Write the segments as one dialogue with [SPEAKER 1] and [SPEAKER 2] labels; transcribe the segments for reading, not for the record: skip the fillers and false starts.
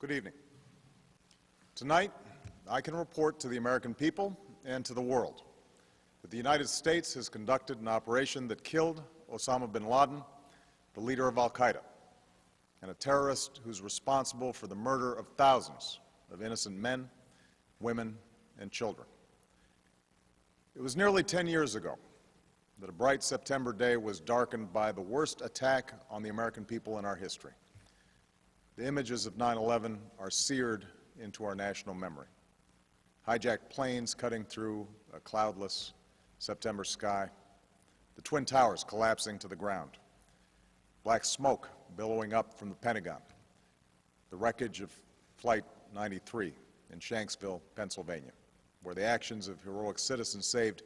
[SPEAKER 1] Good evening. Tonight, I can report to the American people and to the world that the United States has conducted an operation that killed Osama bin Laden, the leader of al-Qaeda, and a terrorist who's responsible for the murder of thousands of innocent men, women, and children. It was nearly 10 years ago that a bright September day was darkened by the worst attack on the American people in our history. The images of 9/11 are seared into our national memory. Hijacked planes cutting through a cloudless September sky, the Twin Towers collapsing to the ground, black smoke billowing up from the Pentagon, the wreckage of Flight 93 in Shanksville, Pennsylvania, where the actions of heroic citizens saved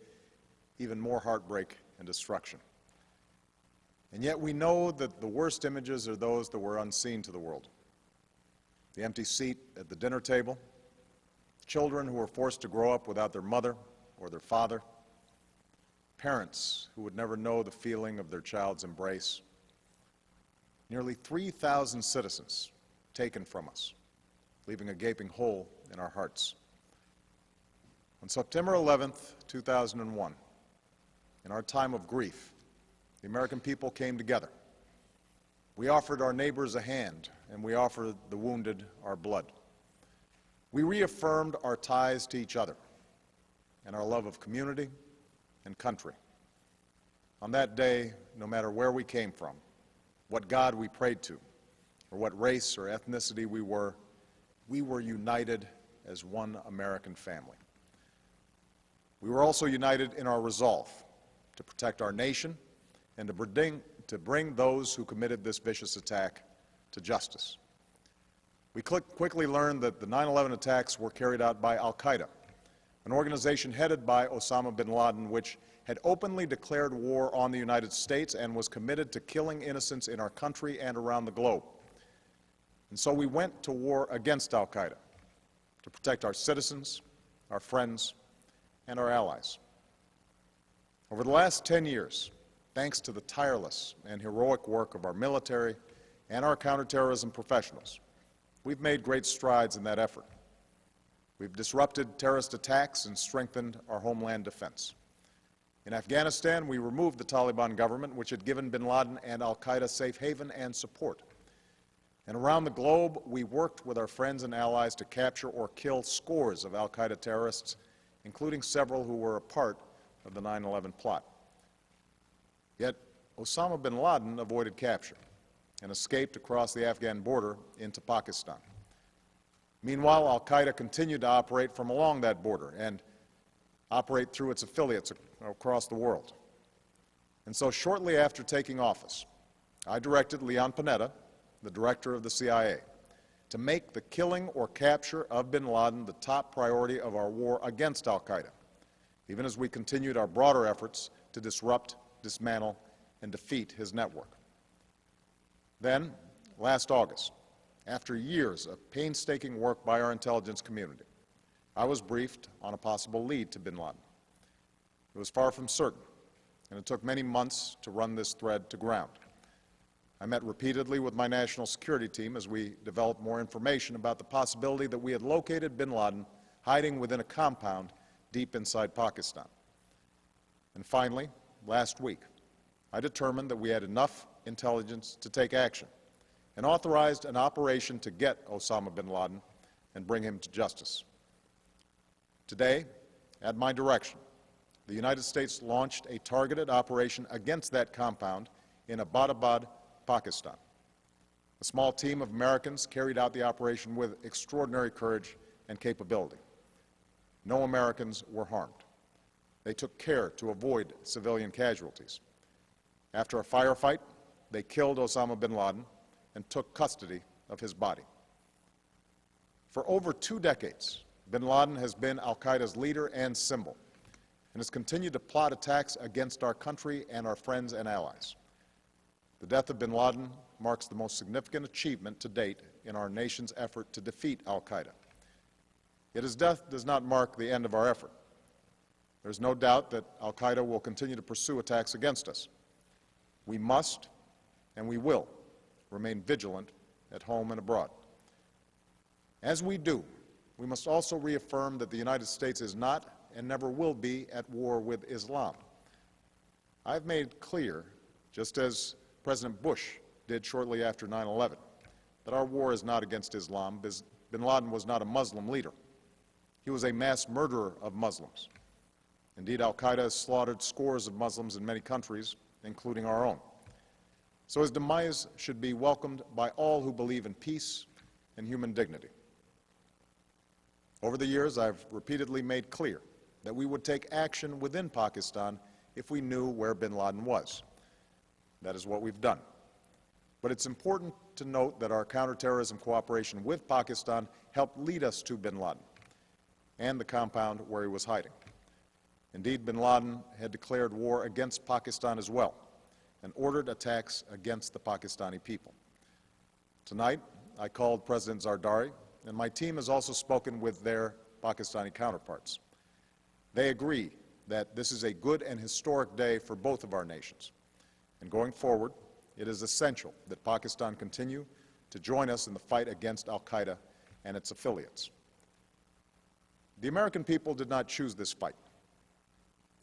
[SPEAKER 1] even more heartbreak and destruction. And yet we know that the worst images are those that were unseen to the world. The empty seat at the dinner table, children who were forced to grow up without their mother or their father, parents who would never know the feeling of their child's embrace, nearly 3,000 citizens taken from us, leaving a gaping hole in our hearts. On September 11th, 2001, in our time of grief, the American people came together. We offered our neighbors a hand, and we offered the wounded our blood. We reaffirmed our ties to each other and our love of community and country. On that day, no matter where we came from, what God we prayed to, or what race or ethnicity we were united as one American family. We were also united in our resolve to protect our nation and to bring those who committed this vicious attack to justice. We quickly learned that the 9/11 attacks were carried out by al-Qaeda, an organization headed by Osama bin Laden, which had openly declared war on the United States and was committed to killing innocents in our country and around the globe. And so we went to war against al-Qaeda to protect our citizens, our friends, and our allies. Over the last 10 years, thanks to the tireless and heroic work of our military and our counterterrorism professionals, we've made great strides in that effort. We've disrupted terrorist attacks and strengthened our homeland defense. In Afghanistan, we removed the Taliban government, which had given bin Laden and al-Qaeda safe haven and support. And around the globe, we worked with our friends and allies to capture or kill scores of al-Qaeda terrorists, including several who were a part of the 9/11 plot. Yet, Osama bin Laden avoided capture and escaped across the Afghan border into Pakistan. Meanwhile, al-Qaeda continued to operate from along that border and operate through its affiliates across the world. And so shortly after taking office, I directed Leon Panetta, the director of the CIA, to make the killing or capture of bin Laden the top priority of our war against al-Qaeda, even as we continued our broader efforts to disrupt, dismantle, and defeat his network. Then, last August, after years of painstaking work by our intelligence community, I was briefed on a possible lead to bin Laden. It was far from certain, and it took many months to run this thread to ground. I met repeatedly with my national security team as we developed more information about the possibility that we had located bin Laden hiding within a compound deep inside Pakistan. And finally, last week, I determined that we had enough intelligence to take action and authorized an operation to get Osama bin Laden and bring him to justice. Today, at my direction, the United States launched a targeted operation against that compound in Abbottabad, Pakistan. A small team of Americans carried out the operation with extraordinary courage and capability. No Americans were harmed. They took care to avoid civilian casualties. After a firefight, they killed Osama bin Laden and took custody of his body. For over 2 decades, bin Laden has been al-Qaeda's leader and symbol, and has continued to plot attacks against our country and our friends and allies. The death of bin Laden marks the most significant achievement to date in our nation's effort to defeat al-Qaeda. Yet his death does not mark the end of our effort. There's no doubt that al-Qaeda will continue to pursue attacks against us. We must and we will remain vigilant at home and abroad. As we do, we must also reaffirm that the United States is not and never will be at war with Islam. I've made clear, just as President Bush did shortly after 9/11, that our war is not against Islam. Bin Laden was not a Muslim leader. He was a mass murderer of Muslims. Indeed, al-Qaeda has slaughtered scores of Muslims in many countries, including our own. So his demise should be welcomed by all who believe in peace and human dignity. Over the years, I've repeatedly made clear that we would take action within Pakistan if we knew where bin Laden was. That is what we've done. But it's important to note that our counterterrorism cooperation with Pakistan helped lead us to bin Laden and the compound where he was hiding. Indeed, bin Laden had declared war against Pakistan as well and ordered attacks against the Pakistani people. Tonight, I called President Zardari, and my team has also spoken with their Pakistani counterparts. They agree that this is a good and historic day for both of our nations. And going forward, it is essential that Pakistan continue to join us in the fight against al-Qaeda and its affiliates. The American people did not choose this fight.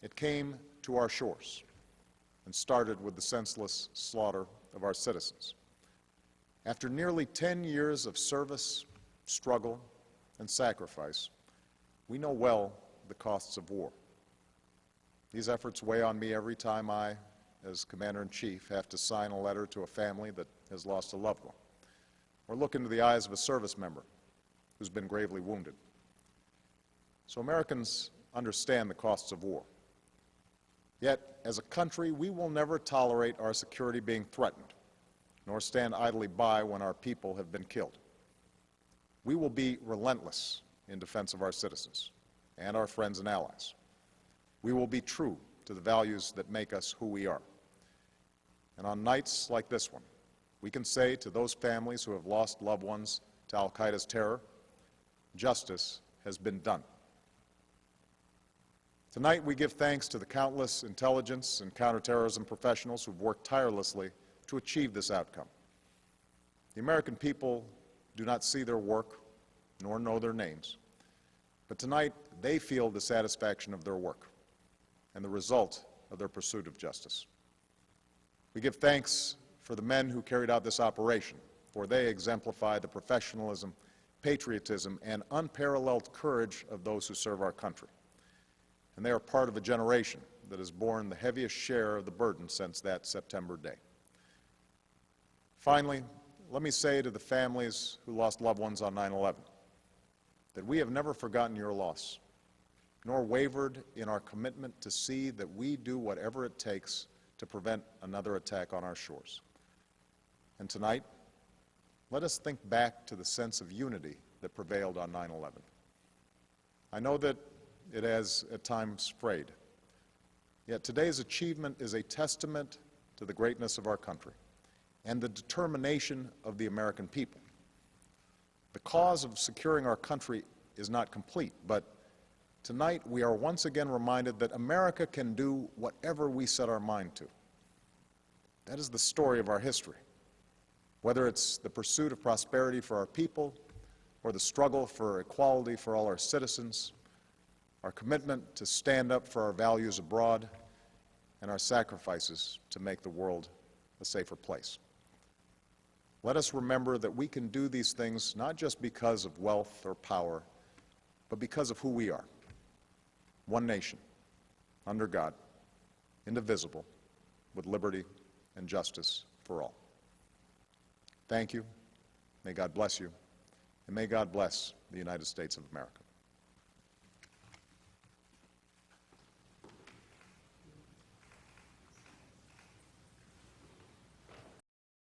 [SPEAKER 1] It came to our shores and started with the senseless slaughter of our citizens. After nearly 10 years of service, struggle, and sacrifice, we know well the costs of war. These efforts weigh on me every time I, as Commander-in-Chief, have to sign a letter to a family that has lost a loved one, or look into the eyes of a service member who's been gravely wounded. So Americans understand the costs of war. Yet, as a country, we will never tolerate our security being threatened, nor stand idly by when our people have been killed. We will be relentless in defense of our citizens and our friends and allies. We will be true to the values that make us who we are. And on nights like this one, we can say to those families who have lost loved ones to al-Qaeda's terror, justice has been done. Tonight, we give thanks to the countless intelligence and counterterrorism professionals who've worked tirelessly to achieve this outcome. The American people do not see their work, nor know their names, but tonight they feel the satisfaction of their work and the result of their pursuit of justice. We give thanks for the men who carried out this operation, for they exemplify the professionalism, patriotism, and unparalleled courage of those who serve our country. And they are part of a generation that has borne the heaviest share of the burden since that September day. Finally, let me say to the families who lost loved ones on 9/11 that we have never forgotten your loss, nor wavered in our commitment to see that we do whatever it takes to prevent another attack on our shores. And tonight, let us think back to the sense of unity that prevailed on 9/11. I know that it has at times frayed, yet today's achievement is a testament to the greatness of our country and the determination of the American people. The cause of securing our country is not complete, but tonight we are once again reminded that America can do whatever we set our mind to. That is the story of our history. Whether it's the pursuit of prosperity for our people or the struggle for equality for all our citizens, our commitment to stand up for our values abroad, and our sacrifices to make the world a safer place. Let us remember that we can do these things not just because of wealth or power, but because of who we are. One nation, under God, indivisible, with liberty and justice for all. Thank you. May God bless you. And may God bless the United States of America.